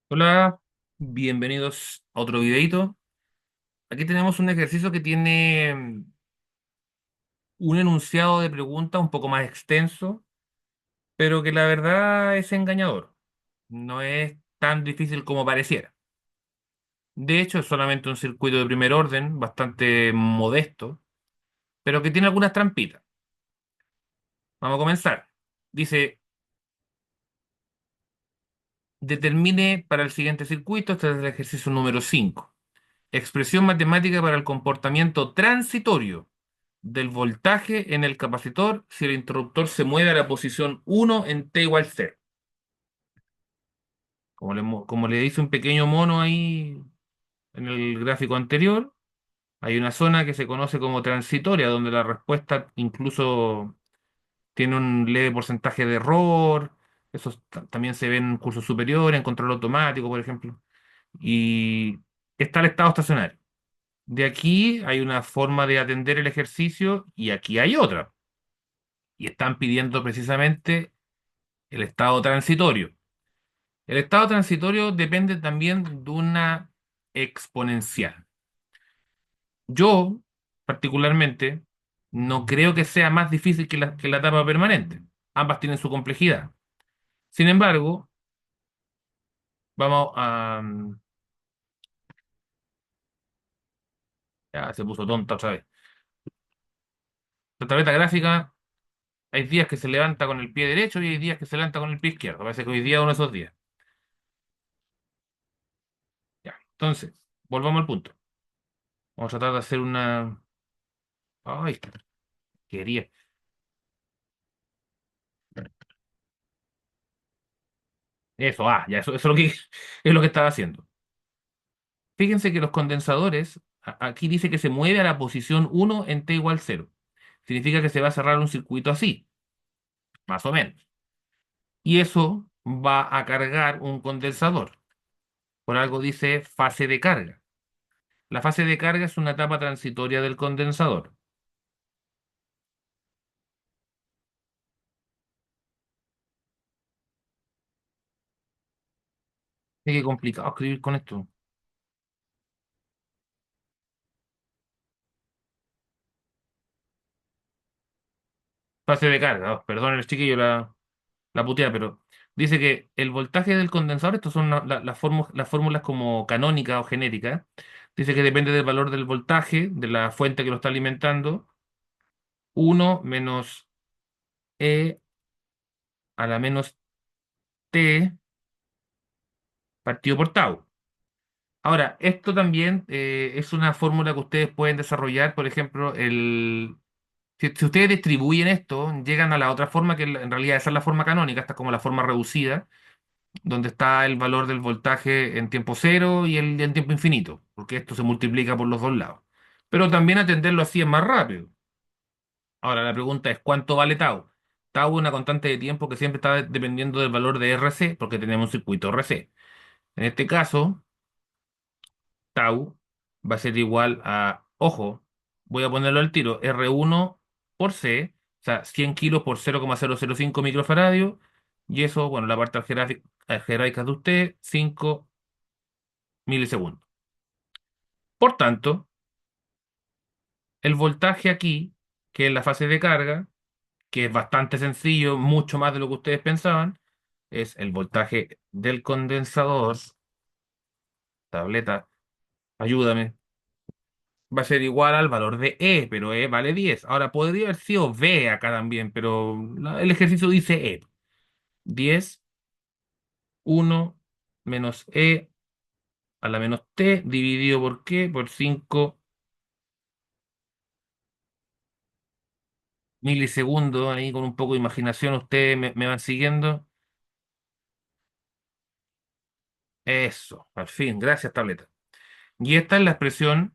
Hola, bienvenidos a otro videito. Aquí tenemos un ejercicio que tiene un enunciado de preguntas un poco más extenso, pero que la verdad es engañador. No es tan difícil como pareciera. De hecho, es solamente un circuito de primer orden, bastante modesto, pero que tiene algunas trampitas. Vamos a comenzar. Dice, determine para el siguiente circuito, este es el ejercicio número 5. Expresión matemática para el comportamiento transitorio del voltaje en el capacitor si el interruptor se mueve a la posición 1 en t igual 0. Como le hice un pequeño mono ahí en el gráfico anterior, hay una zona que se conoce como transitoria, donde la respuesta incluso tiene un leve porcentaje de error. Eso también se ve en cursos superiores, en control automático, por ejemplo. Y está el estado estacionario. De aquí hay una forma de atender el ejercicio y aquí hay otra. Y están pidiendo precisamente el estado transitorio. El estado transitorio depende también de una exponencial. Yo, particularmente, no creo que sea más difícil que la etapa permanente. Ambas tienen su complejidad. Sin embargo, vamos a... Ya se puso tonta otra vez. La tableta gráfica, hay días que se levanta con el pie derecho y hay días que se levanta con el pie izquierdo. Parece que hoy día es uno de esos días. Ya. Entonces, volvamos al punto. Vamos a tratar de hacer una... Ay, quería. Eso, ya, eso es lo que es lo que estaba haciendo. Fíjense que los condensadores, aquí dice que se mueve a la posición 1 en t igual 0. Significa que se va a cerrar un circuito así, más o menos. Y eso va a cargar un condensador. Por algo dice fase de carga. La fase de carga es una etapa transitoria del condensador. Qué complicado escribir con esto. Fase de carga. Perdón el chiquillo la putea, pero dice que el voltaje del condensador, estas son las fórmulas como canónicas o genéricas, dice que depende del valor del voltaje de la fuente que lo está alimentando, 1 menos E a la menos T partido por tau. Ahora, esto también es una fórmula que ustedes pueden desarrollar, por ejemplo, si ustedes distribuyen esto, llegan a la otra forma, que en realidad esa es la forma canónica, esta es como la forma reducida donde está el valor del voltaje en tiempo cero y el en tiempo infinito, porque esto se multiplica por los dos lados. Pero también atenderlo así es más rápido. Ahora, la pregunta es, ¿cuánto vale tau? Tau es una constante de tiempo que siempre está dependiendo del valor de RC, porque tenemos un circuito RC. En este caso, tau va a ser igual a, ojo, voy a ponerlo al tiro, R1 por C, o sea, 100 kilos por 0,005 microfaradios, y eso, bueno, la parte algebraica de usted, 5 milisegundos. Por tanto, el voltaje aquí, que es la fase de carga, que es bastante sencillo, mucho más de lo que ustedes pensaban, es el voltaje del condensador, tableta, ayúdame, va a ser igual al valor de E, pero E vale 10. Ahora, podría haber sido B acá también, pero el ejercicio dice E. 10, 1 menos E a la menos T, dividido por qué, por 5 milisegundos, ahí con un poco de imaginación ustedes me van siguiendo. Eso, al fin, gracias, tableta. Y esta es la expresión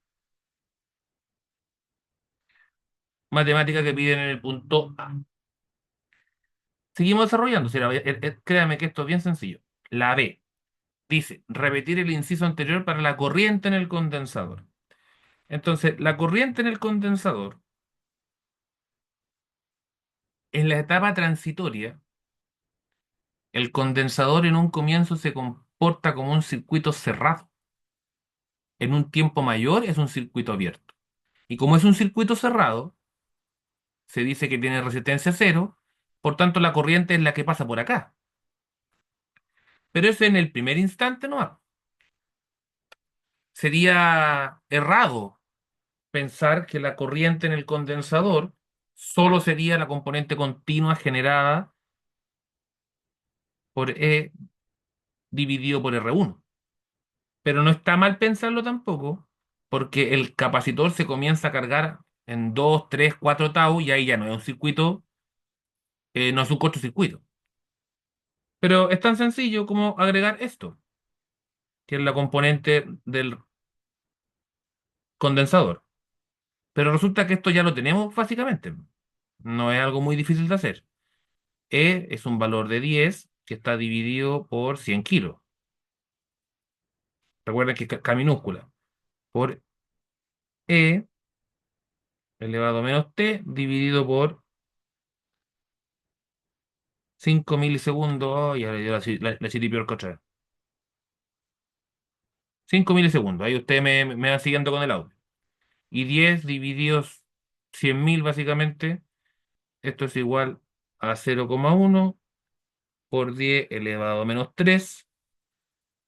matemática que piden en el punto A. Seguimos desarrollando, si créame que esto es bien sencillo. La B dice, repetir el inciso anterior para la corriente en el condensador. Entonces, la corriente en el condensador, en la etapa transitoria, el condensador en un comienzo comporta como un circuito cerrado. En un tiempo mayor es un circuito abierto. Y como es un circuito cerrado, se dice que tiene resistencia cero, por tanto la corriente es la que pasa por acá. Pero eso en el primer instante no. Sería errado pensar que la corriente en el condensador solo sería la componente continua generada por E dividido por R1. Pero no está mal pensarlo tampoco, porque el capacitor se comienza a cargar en 2 3 4 tau y ahí ya no es un circuito, no es un cortocircuito. Pero es tan sencillo como agregar esto, que es la componente del condensador. Pero resulta que esto ya lo tenemos básicamente. No es algo muy difícil de hacer. E es un valor de 10 que está dividido por 100 kilos. Recuerden que es K minúscula. Por E elevado a menos T dividido por 5 milisegundos. Oh, ya le dio la chiripiorca otra vez. 5 milisegundos. Ahí usted me va siguiendo con el audio. Y 10 divididos 100.000 básicamente. Esto es igual a 0,1 por 10 elevado a menos 3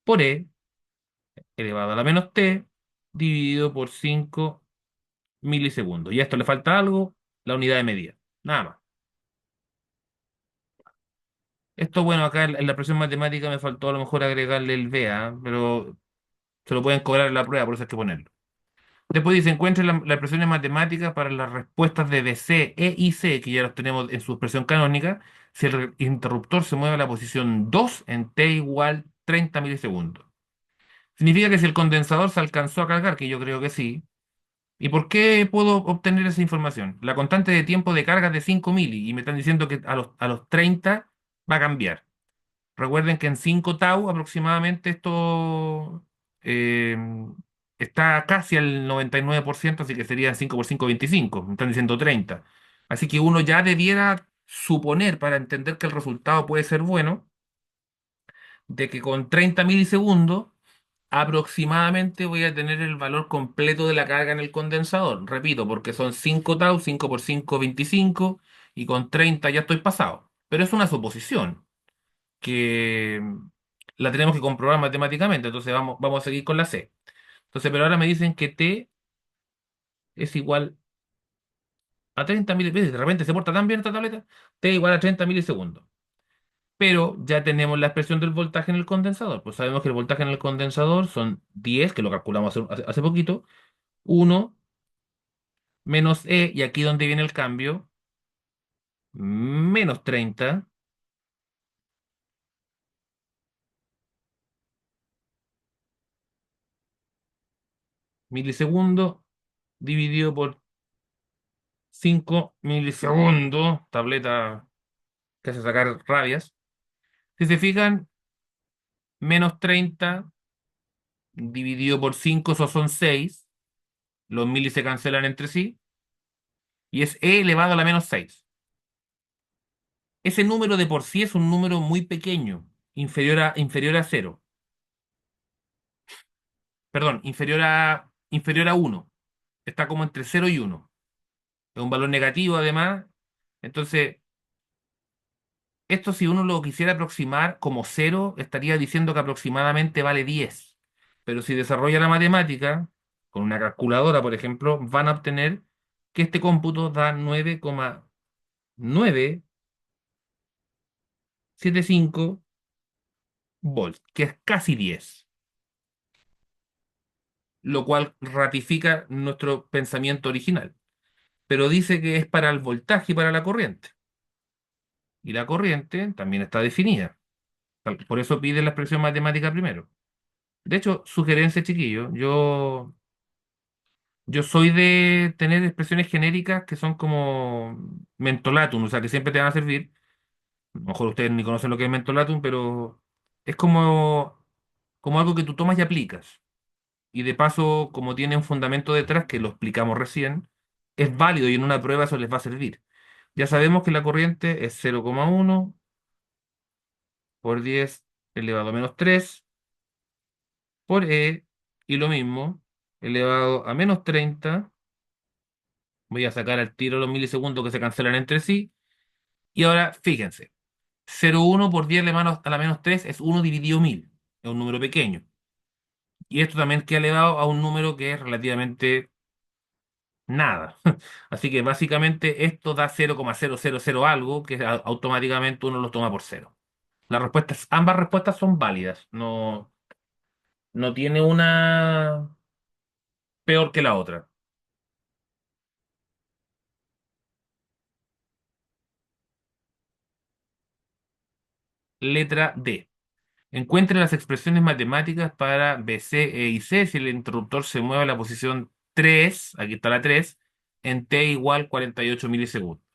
por E elevado a la menos T dividido por 5 milisegundos. Y a esto le falta algo, la unidad de medida. Nada más. Esto, bueno, acá en la presión matemática me faltó a lo mejor agregarle el VA, pero se lo pueden cobrar en la prueba, por eso hay que ponerlo. Después dice, encuentre las expresiones matemáticas para las respuestas de DC, E y C, que ya los tenemos en su expresión canónica, si el interruptor se mueve a la posición 2 en T igual 30 milisegundos. Significa que si el condensador se alcanzó a cargar, que yo creo que sí. ¿Y por qué puedo obtener esa información? La constante de tiempo de carga es de 5 mili y me están diciendo que a los 30 va a cambiar. Recuerden que en 5 tau aproximadamente esto eh, está casi al 99%, así que serían 5 por 5, 25. Me están diciendo 30. Así que uno ya debiera suponer, para entender que el resultado puede ser bueno, de que con 30 milisegundos aproximadamente voy a tener el valor completo de la carga en el condensador. Repito, porque son 5 tau, 5 por 5, 25, y con 30 ya estoy pasado. Pero es una suposición que la tenemos que comprobar matemáticamente, entonces vamos a seguir con la C. Entonces, pero ahora me dicen que T es igual a 30 milisegundos. De repente se porta tan bien esta tableta. T igual a 30 milisegundos. Pero ya tenemos la expresión del voltaje en el condensador. Pues sabemos que el voltaje en el condensador son 10, que lo calculamos hace poquito, 1 menos E, y aquí donde viene el cambio, menos 30 milisegundos dividido por 5 milisegundos. Tableta que hace sacar rabias. Si se fijan, menos 30 dividido por 5, eso son 6. Los milis se cancelan entre sí. Y es e elevado a la menos 6. Ese número de por sí es un número muy pequeño, inferior a 0. Perdón, inferior a 1. Está como entre 0 y 1. Es un valor negativo además. Entonces, esto si uno lo quisiera aproximar como 0, estaría diciendo que aproximadamente vale 10. Pero si desarrolla la matemática, con una calculadora, por ejemplo, van a obtener que este cómputo da 9,975 volts, que es casi 10, lo cual ratifica nuestro pensamiento original. Pero dice que es para el voltaje y para la corriente. Y la corriente también está definida. Por eso pide la expresión matemática primero. De hecho, sugerencia, chiquillo, yo soy de tener expresiones genéricas que son como mentolatum, o sea, que siempre te van a servir. A lo mejor ustedes ni conocen lo que es mentolatum, pero es como algo que tú tomas y aplicas. Y de paso, como tiene un fundamento detrás, que lo explicamos recién, es válido y en una prueba eso les va a servir. Ya sabemos que la corriente es 0,1 por 10 elevado a menos 3. por E, y lo mismo, elevado a menos 30. Voy a sacar al tiro los milisegundos que se cancelan entre sí. Y ahora, fíjense, 0,1 por 10 a la menos 3 es 1 / 1000. Es un número pequeño. Y esto también queda elevado a un número que es relativamente nada. Así que básicamente esto da 0,000 algo, que automáticamente uno lo toma por cero. Ambas respuestas son válidas. No, no tiene una peor que la otra. Letra D. Encuentre las expresiones matemáticas para B, C, E y C si el interruptor se mueve a la posición 3, aquí está la 3, en T igual 48 milisegundos.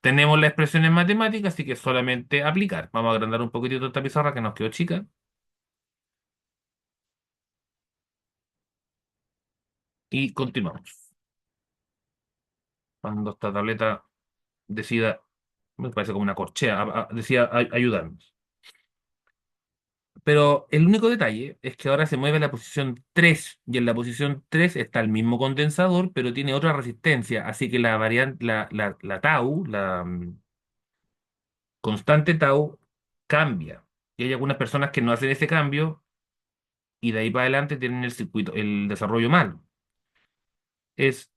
Tenemos las expresiones matemáticas, así que solamente aplicar. Vamos a agrandar un poquitito esta pizarra que nos quedó chica y continuamos. Cuando esta tableta decida, me parece como una corchea, decida ayudarnos. Pero el único detalle es que ahora se mueve a la posición 3 y en la posición 3 está el mismo condensador, pero tiene otra resistencia. Así que la variante, la tau, la constante tau, cambia. Y hay algunas personas que no hacen ese cambio y de ahí para adelante tienen el circuito, el desarrollo mal. Es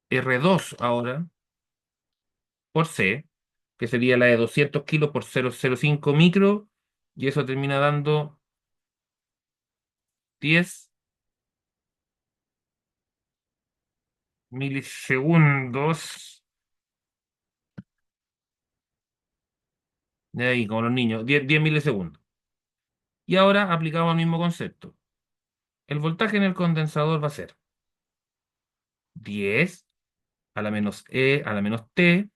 R2 ahora por C, que sería la de 200 kilos por 0,05 micro, y eso termina dando 10 milisegundos. De ahí, como los niños, 10 milisegundos. Y ahora aplicamos el mismo concepto. El voltaje en el condensador va a ser 10 a la menos E a la menos T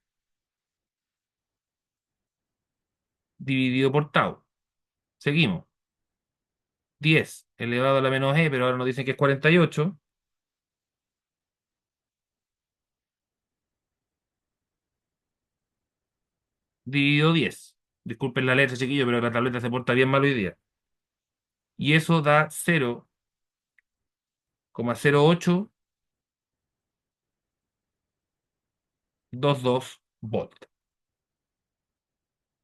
dividido por tau. Seguimos. 10 elevado a la menos E, pero ahora nos dicen que es 48, dividido 10. Disculpen la letra, chiquillo, pero la tableta se porta bien mal hoy día. Y eso da 0,0822 volt.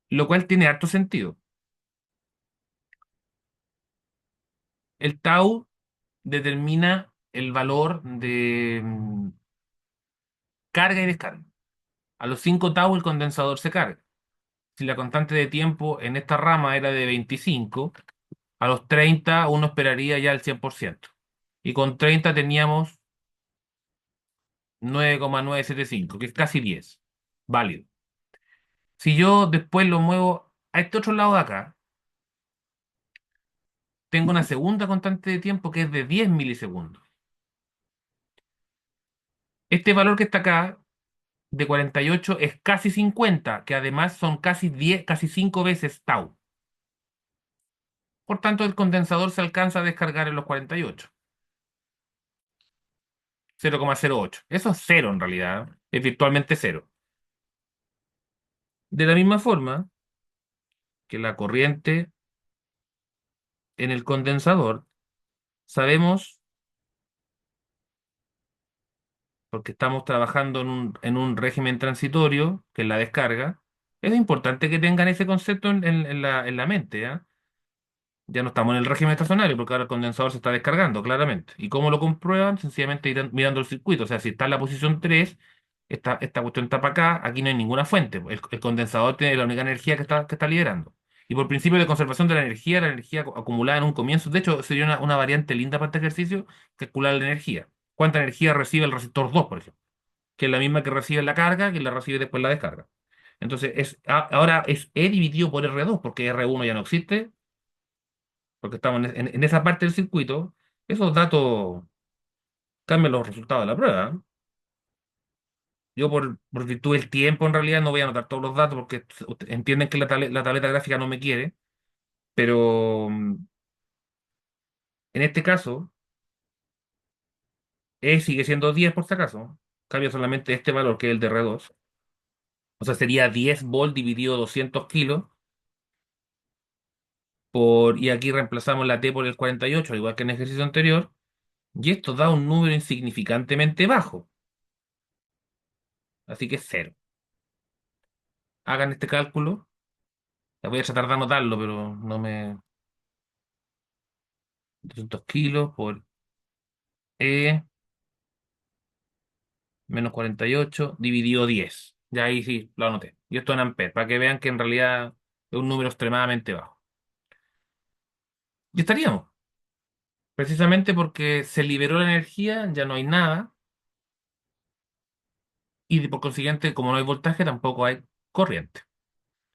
Lo cual tiene harto sentido. El tau determina el valor de carga y descarga. A los 5 tau el condensador se carga. Si la constante de tiempo en esta rama era de 25, a los 30 uno esperaría ya el 100%. Y con 30 teníamos 9,975, que es casi 10. Válido. Si yo después lo muevo a este otro lado de acá, tengo una segunda constante de tiempo que es de 10 milisegundos. Este valor que está acá, de 48, es casi 50, que además son casi 10, casi 5 veces tau. Por tanto, el condensador se alcanza a descargar en los 48. 0,08. Eso es cero en realidad. Es virtualmente cero. De la misma forma que la corriente en el condensador, sabemos, porque estamos trabajando en un régimen transitorio, que es la descarga, es importante que tengan ese concepto en la mente, ¿ya? Ya no estamos en el régimen estacionario, porque ahora el condensador se está descargando, claramente. ¿Y cómo lo comprueban? Sencillamente mirando el circuito. O sea, si está en la posición 3, esta cuestión está para acá, aquí no hay ninguna fuente. El condensador tiene la única energía que está liberando. Y por principio de conservación de la energía acumulada en un comienzo, de hecho, sería una variante linda para este ejercicio, calcular la energía. ¿Cuánta energía recibe el receptor 2, por ejemplo? Que es la misma que recibe la carga, que la recibe después la descarga. Entonces, ahora es E dividido por R2, porque R1 ya no existe, porque estamos en esa parte del circuito. Esos datos cambian los resultados de la prueba, ¿eh? Yo por virtud del tiempo en realidad no voy a anotar todos los datos porque entienden que la tableta gráfica no me quiere, pero en este caso E sigue siendo 10 por si acaso. Cambia solamente este valor que es el de R2. O sea, sería 10 volt dividido 200 kilos. Y aquí reemplazamos la T por el 48, al igual que en el ejercicio anterior, y esto da un número insignificantemente bajo, así que es cero. Hagan este cálculo, la voy a tratar de anotarlo, pero no me... 200 kilos por E menos 48 dividido 10. Ya ahí sí lo anoté. Y esto en amperes, para que vean que en realidad es un número extremadamente bajo. Y estaríamos, precisamente porque se liberó la energía, ya no hay nada, y por consiguiente, como no hay voltaje, tampoco hay corriente.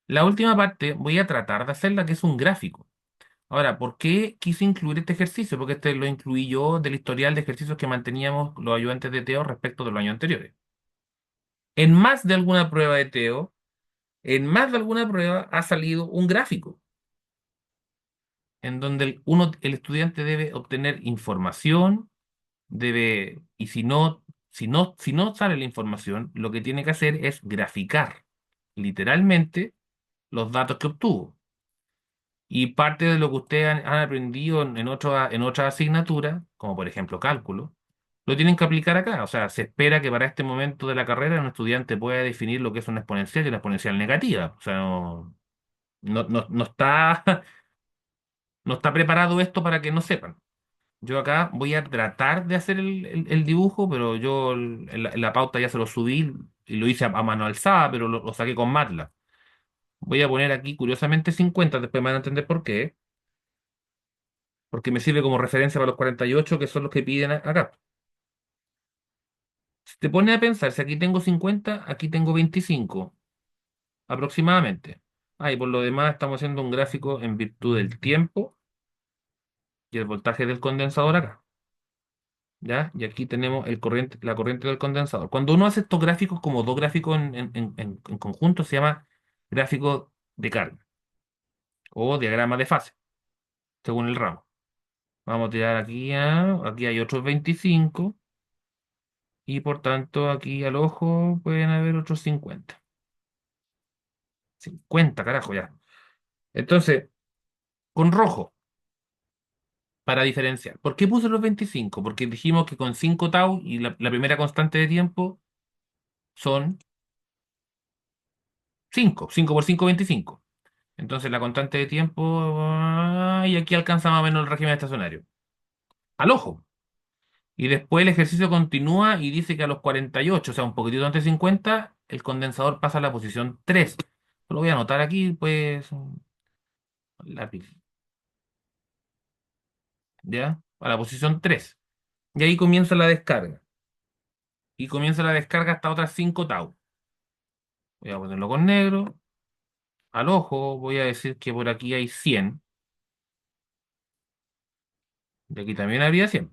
La última parte voy a tratar de hacerla, que es un gráfico. Ahora, ¿por qué quise incluir este ejercicio? Porque este lo incluí yo del historial de ejercicios que manteníamos los ayudantes de Teo respecto de los años anteriores. En más de alguna prueba de Teo, en más de alguna prueba ha salido un gráfico en donde el estudiante debe obtener información, y si no sale la información, lo que tiene que hacer es graficar literalmente los datos que obtuvo. Y parte de lo que ustedes han aprendido en otras asignaturas, como por ejemplo cálculo, lo tienen que aplicar acá. O sea, se espera que para este momento de la carrera un estudiante pueda definir lo que es una exponencial y una exponencial negativa. O sea, no está, no está preparado esto para que no sepan. Yo acá voy a tratar de hacer el dibujo, pero yo en la pauta ya se lo subí y lo hice a mano alzada, pero lo saqué con MATLAB. Voy a poner aquí, curiosamente, 50, después me van a entender por qué, porque me sirve como referencia para los 48, que son los que piden acá. Si te pones a pensar, si aquí tengo 50, aquí tengo 25, aproximadamente. Ah, y por lo demás estamos haciendo un gráfico en virtud del tiempo y el voltaje del condensador acá. ¿Ya? Y aquí tenemos la corriente del condensador. Cuando uno hace estos gráficos como dos gráficos en conjunto, se llama gráfico de carga o diagrama de fase, según el ramo. Vamos a tirar aquí hay otros 25 y por tanto aquí al ojo pueden haber otros 50. 50, carajo, ya. Entonces, con rojo, para diferenciar. ¿Por qué puse los 25? Porque dijimos que con 5 tau y la primera constante de tiempo son 5. 5 por 5, 25. Entonces la constante de tiempo, y aquí alcanza más o menos el régimen estacionario. Al ojo. Y después el ejercicio continúa y dice que a los 48, o sea, un poquitito antes de 50, el condensador pasa a la posición 3. Lo voy a anotar aquí, pues, lápiz, ¿ya? A la posición 3. Y ahí comienza la descarga. Y comienza la descarga hasta otras 5 tau. Voy a ponerlo con negro. Al ojo voy a decir que por aquí hay 100. Y aquí también habría 100.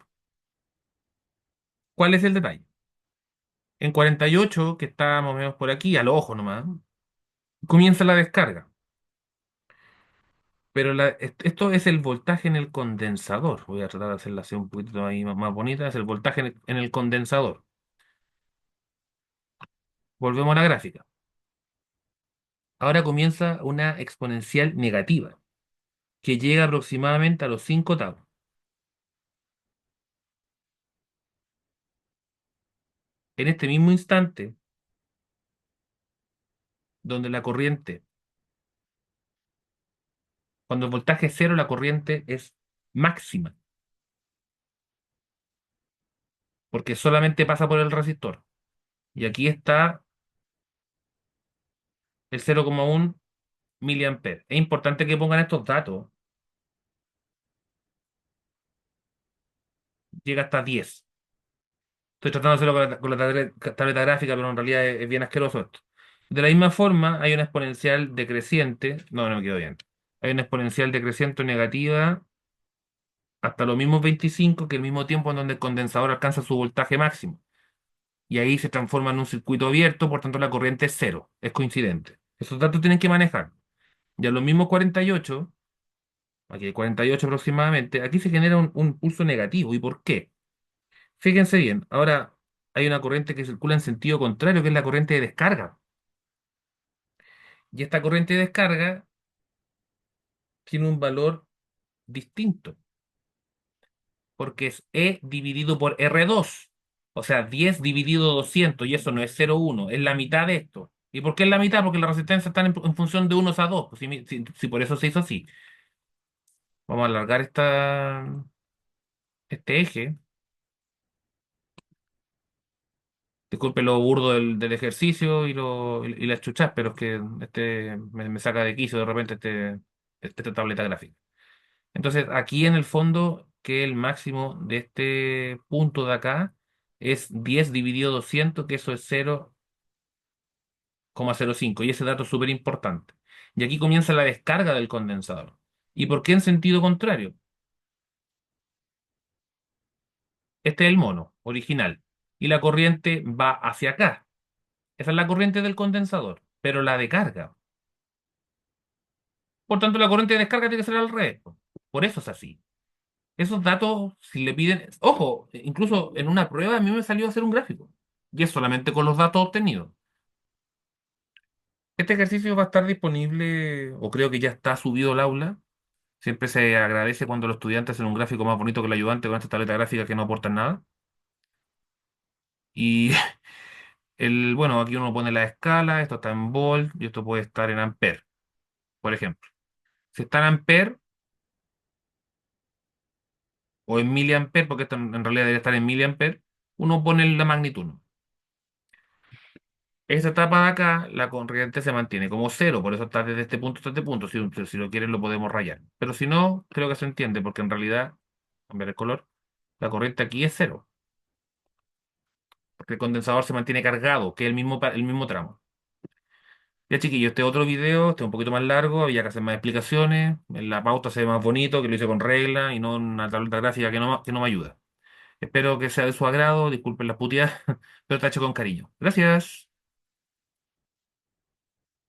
¿Cuál es el detalle? En 48, que está más o menos por aquí, al ojo nomás, comienza la descarga. Pero esto es el voltaje en el condensador. Voy a tratar de hacerla así un poquito ahí más bonita. Es el voltaje en el condensador. Volvemos a la gráfica. Ahora comienza una exponencial negativa que llega aproximadamente a los 5 tau. En este mismo instante, donde la corriente, cuando el voltaje es cero, la corriente es máxima, porque solamente pasa por el resistor. Y aquí está el 0,1 miliamperes. Es importante que pongan estos datos. Llega hasta 10. Estoy tratando de hacerlo con la tableta gráfica, pero en realidad es bien asqueroso esto. De la misma forma, hay una exponencial decreciente. No, no me quedó bien. Hay una exponencial decreciente negativa hasta los mismos 25, que el mismo tiempo en donde el condensador alcanza su voltaje máximo. Y ahí se transforma en un circuito abierto, por tanto la corriente es cero. Es coincidente. Esos datos tienen que manejar. Y a los mismos 48, aquí hay 48 aproximadamente, aquí se genera un pulso negativo. ¿Y por qué? Fíjense bien, ahora hay una corriente que circula en sentido contrario, que es la corriente de descarga. Y esta corriente de descarga tiene un valor distinto, porque es E dividido por R2. O sea, 10 dividido 200 y eso no es 0,1, es la mitad de esto. ¿Y por qué es la mitad? Porque las resistencias están en función de unos a 2. Pues si por eso se hizo así. Vamos a alargar este eje. Disculpe lo burdo del ejercicio y las chuchas, pero es que me saca de quicio de repente esta tableta gráfica. Entonces, aquí en el fondo, que el máximo de este punto de acá es 10 dividido 200, que eso es 0,05, y ese dato es súper importante. Y aquí comienza la descarga del condensador. ¿Y por qué en sentido contrario? Este es el mono original, y la corriente va hacia acá. Esa es la corriente del condensador, pero la de carga. Por tanto, la corriente de descarga tiene que ser al revés. Por eso es así. Esos datos, si le piden, ojo, incluso en una prueba a mí me salió a hacer un gráfico. Y es solamente con los datos obtenidos. Este ejercicio va a estar disponible, o creo que ya está subido al aula. Siempre se agradece cuando los estudiantes hacen un gráfico más bonito que el ayudante con esta tableta gráfica que no aportan nada. Y bueno, aquí uno pone la escala, esto está en volt y esto puede estar en ampere, por ejemplo. Si está en ampere o en miliampere, porque esto en realidad debe estar en miliampere, uno pone la magnitud, ¿no? Esta etapa de acá, la corriente se mantiene como cero, por eso está desde este punto hasta este punto. Si lo quieren, lo podemos rayar. Pero si no, creo que se entiende, porque en realidad, cambiar el color, la corriente aquí es cero, porque el condensador se mantiene cargado, que es el mismo tramo. Ya, chiquillos, este otro video, este es un poquito más largo, había que hacer más explicaciones. En la pauta se ve más bonito, que lo hice con regla y no una tableta gráfica que no me ayuda. Espero que sea de su agrado, disculpen las puteadas, pero está hecho con cariño. Gracias.